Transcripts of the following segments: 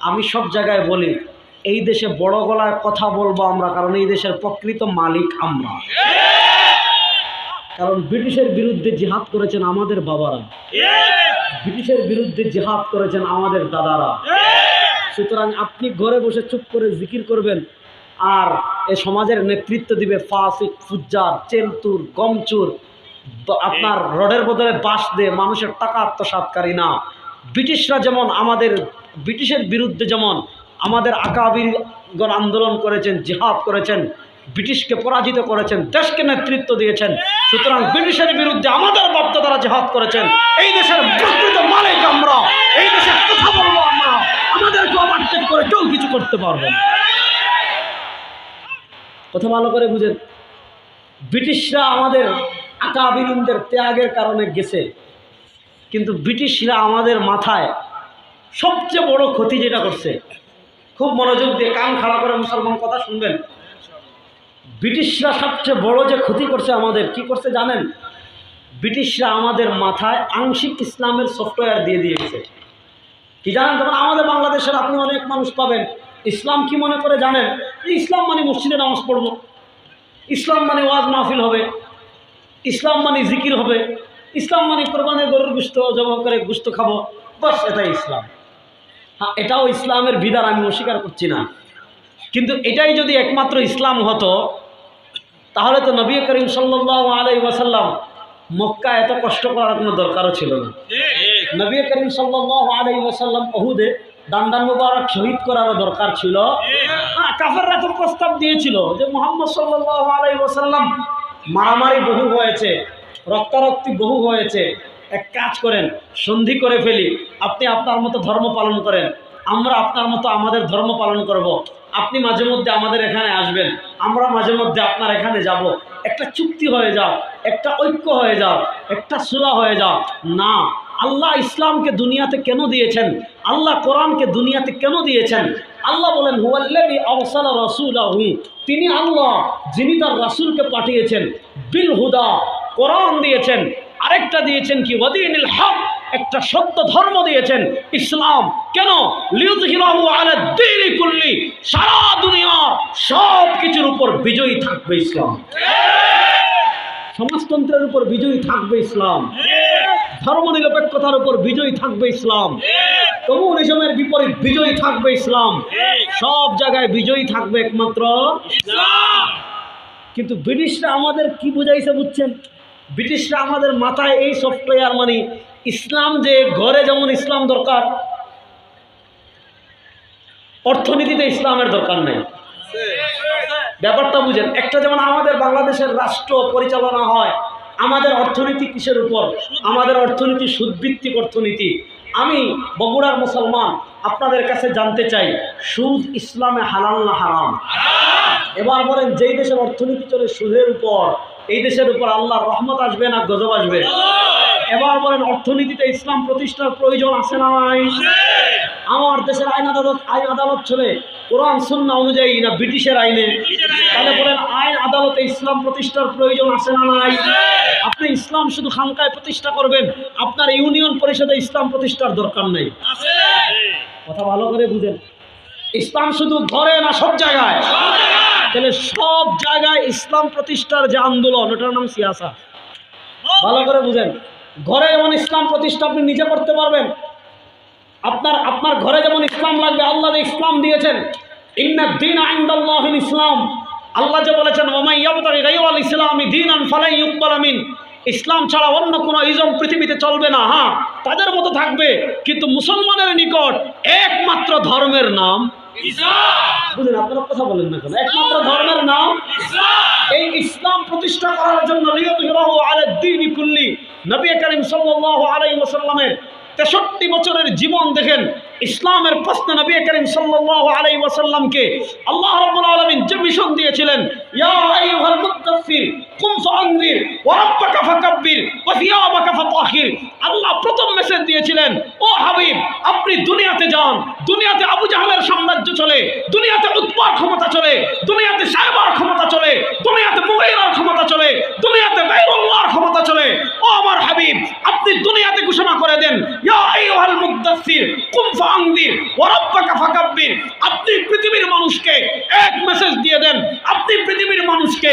আমি সব জায়গায় বলি এই দেশে বড় গলায় কথা বলবো আমরা, কারণ এই দেশের প্রকৃত মালিক আমরা। কারণ ব্রিটিশের বিরুদ্ধে জিহাদ করেছেন আমাদের বাবারা, ব্রিটিশের বিরুদ্ধে জিহাদ করেছেন আমাদের দাদারা। সুতরাং আপনি ঘরে বসে চুপ করে জিকির করবেন আর এ সমাজের নেতৃত্ব দিবে ফাসিক, ফুজ্জার, চেলতুর, গমচুর, আপনার রডের বদলে বাঁশ দিয়ে মানুষের টাকা আত্মসাৎকারী না। ব্রিটিশরা যেমন আমাদের ব্রিটিশের বিরুদ্ধে যেমন আমাদের আকাবিরগণ আন্দোলন করেছেন, জিহাদ করেছেন, ব্রিটিশকে পরাজিত করেছেন, দেশকে নেতৃত্ব দিয়েছেন। সুতরাং ব্রিটিশের বিরুদ্ধে আমাদের বাপ-দাদারা জিহাদ করেছেন। এই দেশের প্রকৃত মালিক আমরা, এই দেশের কথা বলবো আমরা, আমাদেরকে ওভারটেক করে কেউ কিছু করতে পারবে না। কথা ভালো করে বুঝেন। ব্রিটিশরা আমাদের আকাবিরিনদের ত্যাগের কারণে গেছে, কিন্তু ব্রিটিশরা আমাদের মাথায় সবচেয়ে বড় ক্ষতি যেটা করছে, খুব মনোযোগ দিয়ে কান খাড়া করে মুসলমান কথা শুনবেন। ব্রিটিশরা সবচেয়ে বড় যে ক্ষতি করছে আমাদের, কি করছে জানেন? ব্রিটিশরা আমাদের মাথায় আংশিক ইসলামের সফটওয়্যার দিয়ে দিয়েছে। কি জানেন? তখন আমাদের বাংলাদেশের আপনি অনেক মানুষ পাবেন ইসলাম কি মনে করে জানেন? ইসলাম মানে মসজিদে নামাজ পড়ব, ইসলাম মানে ওয়াজ মাহফিল হবে, ইসলাম মানে জিকির হবে, ইসলাম মানে কোরবানির গরুর গোশত জমা করে গোশত খাবো, বাস এটাই ইসলাম। হ্যাঁ, এটাও ইসলামের বিধান, আমি অস্বীকার করছি না। কিন্তু এটাই যদি একমাত্র ইসলাম হতো তাহলে তো নবী করিম সাল্লাল্লাহু আলাইহি ওয়াসাল্লাম মক্কা এত কষ্ট করার কোনো দরকারও ছিল না। নবী করিম সাল্লাল্লাহু আলাইহি ওয়াসাল্লাম উহুদে দান্দান মুবারক শহীদ করারও দরকার ছিল। কাফেররা তো প্রস্তাব দিয়েছিল যে মুহাম্মদ সাল্লাল্লাহু আলাইহি ওয়াসাল্লাম মারামারি বহু হয়েছে, রক্তারক্তি বহু হয়েছে, এক কাজ করেন, সন্ধি করে ফেলি, আপনি আপনার মতো ধর্ম পালন করেন, আমরা আপনার মতো আমাদের ধর্ম পালন করব, আপনি মাঝে মধ্যে আমাদের এখানে আসবেন, আমরা মাঝে মধ্যে আপনার এখানে যাব, একটা চুক্তি হয়ে যাও, একটা ঐক্য হয়ে যাও, একটা সুলহ হয়ে যাও। না, আল্লাহ ইসলামকে দুনিয়াতে কেন দিয়েছেন? আল্লাহ কোরআনকে দুনিয়াতে কেন দিয়েছেন? আল্লাহ বলেন হুয়াল্লাযী আরসালা রাসূলাহু, তিনি আল্লাহ যিনি তার রাসূলকে পাঠিয়েছেন, বিল হুদা, কোরআন দিয়েছেন, আরেকটা দিয়েছেন কি ওয়াদিনিল হক, একটা সত্য ধর্ম দিয়েছেন ইসলাম। কেন? লিইয়ুযহিরাহু আলা দ্বীনি কুল্লি, সারা দুনিয়ার সব কিছুর উপর বিজয়ী থাকবে ইসলাম। সমাজতন্ত্রের উপর বিজয়ী থাকবে ইসলাম, ধর্মনিরপেক্ষতার উপর বিজয়ী থাকবে ইসলাম, কমিউনিজমের বিপরীত বিজয়ী থাকবে ইসলাম, সব জায়গায় বিজয়ী থাকবে একমাত্র ইসলাম। কিন্তু ব্রিটিশরা আমাদের কি বুঝাইছে বুঝছেন? ব্রিটিশরা আমাদের মাথায় এই সফটওয়্যার মানে ইসলাম, যে ঘরে যেমন ইসলাম দরকার, অর্থনীতিতে ইসলামের দরকার নেই। ব্যাপারটা বুঝেন। একটা যেমন আমাদের বাংলাদেশের রাষ্ট্র পরিচালনা হয়, আমাদের অর্থনীতি কিসের উপর? আমাদের অর্থনীতি সুদভিত্তিক অর্থনীতি। আমি বগুড়ার মুসলমান, আপনাদের কাছে জানতে চাই, সুদ ইসলামে হালাল না হারাম? এবার বলেন, যেই দেশের অর্থনীতি চলে সুদের উপর, এই দেশের উপর আল্লাহর রহমত আসবে না গজব আসবে? এবার বলেন, অর্থনীতিতে ইসলাম প্রতিষ্ঠার প্রয়োজন আছে না নাই? আমার দেশের আইন আদালত চলে কোরআন সুন্নাহ অনুযায়ী না ব্রিটিশের আইনে? তাহলে বলেন, আইন আদালতে ইসলাম প্রতিষ্ঠার প্রয়োজন আছে না নাই? আপনি ইসলাম শুধু খানকায় প্রতিষ্ঠা করবেন, আপনার ইউনিয়ন পরিষদে ইসলাম প্রতিষ্ঠার দরকার নেই। কথা ভালো করে বুঝেন। ইসলাম শুধু ঘরে না সব জায়গায়? তাহলে সব জায়গায় ইসলাম প্রতিষ্ঠার যে আন্দোলন, ওটার নাম সিয়াসা। ভালো করে বুঝেন। ঘরে যেমন ইসলাম প্রতিষ্ঠা আপনি নিজে করতে পারবেন, আপনার ঘরে যেমন ইসলাম লাগবে, আল্লাহ যে ইসলাম দিয়েছেন, ইন্নাদ দীনা ইনদাল্লাহিল ইসলাম, আল্লাহ যে বলেছেন ওয়া মান ইয়াবতাগি গায়রাল ইসলামি দীনান ফালান ইউকবালা মিন, ইসলাম ছাড়া অন্য কোনো ইজম পৃথিবীতে চলবে না। হ্যাঁ, তাদের মতো থাকবে, কিন্তু মুসলমানের নিকট একমাত্র ধর্মের নাম ইসলাম। বুঝলেন? আপনারা কথা বলেন না কেন? একমাত্র ধর্মের নাম ইসলাম। এই ইসলাম প্রতিষ্ঠা করার জন্য লিইয়ুযহিরাহু আলা দ্বীনি কুল্লি, নবী করিম সাল্লাল্লাহু আলাইহি ওয়াসাল্লামের 63 বছরের জীবন দেখেন। ইসলামের প্রশ্নে নবী করিম সাল্লাল্লাহু আলাইহি ওয়াসাল্লামকে আল্লাহ রাব্বুল আলামিন যে মিশন দিয়েছিলেন, ইয়া আইয়ুহাল মুদ্দাসসির কুম ফাআনজির ওয়া রাব্বাকা ফাকাব্বির ওয়া সিয়াবাকা ফাতাহির। আল্লাহ প্রথম মেসেজ দিয়েছিলেন, ও হাবিব, আপনি দুনিয়াতে যান, দুনিয়াতে আবু জাহলের সাম্রাজ্য চলে, দুনিয়াতে উতবার ক্ষমতা চলে, দুনিয়াতে সাইবার ক্ষমতা চলে, দুনিয়াতে মুগীরার ক্ষমতা চলে, দুনিয়াতে গায়রুল্লাহর ক্ষমতা চলে। ও আমার হাবিব, আপনি দুনিয়াতে ঘোষণা করে দেন, ইয়া আইয়ুহাল মুদ্দাসসির মুদাসসির কুম ফাআনযির ওয়া রাব্বাকা ফাকাব্বির। আপনি পৃথিবীর মানুষকে এক মেসেজ দিয়ে দেন, আপনি পৃথিবীর মানুষকে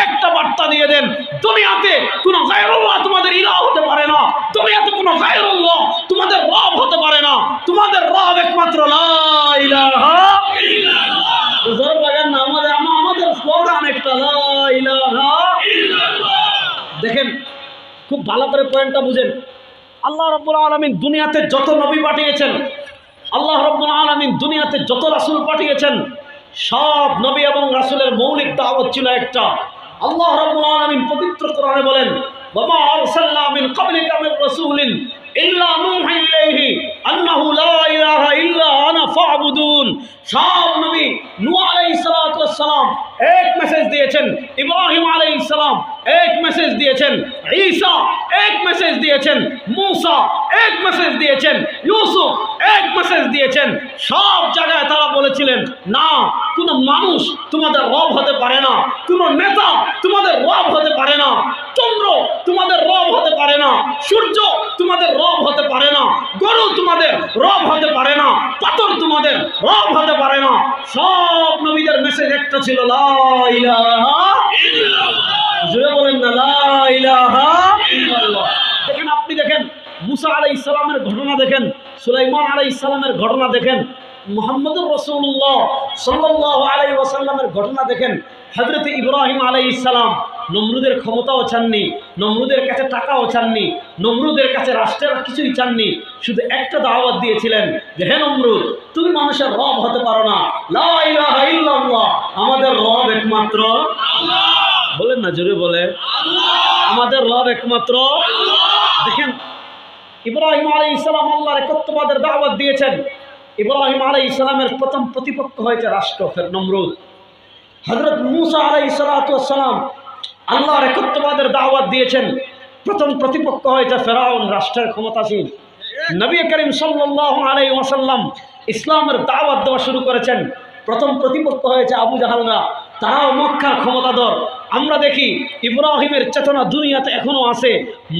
একটা বার্তা দিয়ে দেন, দুনিয়াতে কোনো গায়রুল্লাহ তোমাদের ইলাহ হতে পারে না, দুনিয়াতে কোনো গায়রুল্লাহ তোমাদের রব হতে পারে না, তোমাদের রব একমাত্র লা ইলাহা ইল্লাল্লাহ। জোর লাগান না, আমাদের স্লোগান একটা লা ইলাহা ইল্লাল্লাহ। দেখেন খুব ভালো করে পয়েন্টটা বুঝেন। আল্লাহ রাব্বুল আলামিন দুনিয়াতে যত নবী পাঠিয়েছেন, আল্লাহ রাব্বুল আলামিন দুনিয়াতে যত রাসূল পাঠিয়েছেন, সব নবী এবং রাসূলের মৌলিক দাওয়াত ছিল একটা। আল্লাহ রাব্বুল আলামিন পবিত্র কোরআনে বলেন, ওয়া মা আরসালনা মিন ক্বাবলিকা মির রাসূলিন ইল্লা নূহী ইলাইহি আন্নাহু লা ইলাহা ইল্লা আনা ফা'বুদুন। সব নবী নূহ আলাইহিস সালাতু ওয়াস সালাম এক মেসেজ দিয়েছেন, ইব্রাহিম আলাইহিস সালাম এক মেসেজ দিয়েছেন, ঈসা এক মেসেজ দিয়েছেন, মূসা এক মেসেজ দিয়েছেন, ইউসুফ এক মেসেজ দিয়েছেন। সব জায়গায় তারা বলেছিলেন না, কোনো মানুষ তোমাদের রব হতে পারে না, কোনো নেতা তোমাদের রব হতে পারে না, চন্দ্র তোমাদের রব হতে পারে না, সূর্য তোমাদের রব হতে পারে না, গরু তোমাদের রব হতে পারে না, পাথর তোমাদের রব হতে পারে না। সব নবীদের মেসেজ একটা ছিল, লা ইলাহা ইল্লাল্লাহ। জোরে বলেন না, লা ইলাহা ইল্লাল্লাহ। দেখেন, আপনি দেখেন মুসা আলাইহিস সালামের ঘটনা দেখেন, সুলাইমান আলাইহিস সালামের ঘটনা দেখেন, মুহাম্মদুর রাসূলুল্লাহ সাল্লাল্লাহু আলাইহি ওয়াসাল্লামের ঘটনা দেখেন। হযরত ইব্রাহিম আলাইহিস সালাম নমরুদের ক্ষমতাও চাননি, নমরুদের কাছে টাকাও চাননি, নমরুদের কাছে রাষ্ট্রের কিছুই চাননি, শুধু একটা দাওয়াত দিয়েছিলেন যে হে নমরুদ, তুমি মানুষের রব হতে পারো না, লা ইলাহা ইল্লাল্লাহ, আমাদের রব একমাত্র আল্লাহ। বলেন না, জোরে বলে আল্লাহ, আমাদের রব একমাত্র আল্লাহ। দেখেন ইব্রাহিম আলাইহিস সালাম আল্লাহর একত্ববাদের দাওয়াত দিয়েছেন। ইব্রাহিম আলাইহিস সালামের প্রথম প্রতিপক্ষ হয়েছে রাষ্ট্র নমরুদ। হযরত মূসা আলাইহিস সালাতু ওয়াস সালাম আল্লাহর একত্ববাদের দাওয়াত দিয়েছেন, প্রথম প্রতিপক্ষ হয়েছে ফেরাউন, রাষ্ট্রের ক্ষমতাসীন। নবী করিম সাল্লাল্লাহু আলাইহি ওয়াসাল্লাম ইসলামের দাওয়াত দেওয়া শুরু করেছেন, প্রথম প্রতিপক্ষ হয়েছে আবু জাহালরা, তারাও মক্কার ক্ষমতাধর। আমরা দেখি ইব্রাহিমের চেতনা দুনিয়াতে এখনো আছে,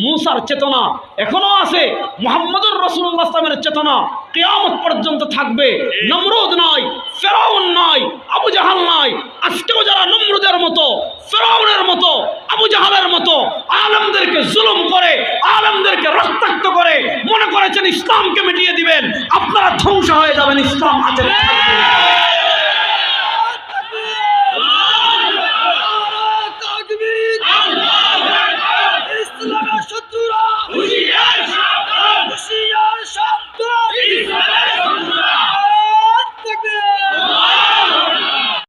মূসার চেতনা এখনো আছে, মুহাম্মদুর রাসূলুল্লাহ সাল্লাল্লাহু আলাইহি চেতনা কিয়ামত পর্যন্ত থাকবে। নমরুদ নয়, ফেরাউন নয়, আবু জাহাল নয়, আজকেও যারা নমরুদের মতো, ফেরাউনের মতো, আবু জাহালের মতো আলেমদেরকে জুলুম করে, আলেমদেরকে রক্তাক্ত করে মনে করেছেন ইসলামকে মিটিয়ে দিবেন, আপনারা ধ্বংস হয়ে যাবেন। ইসলাম আছে।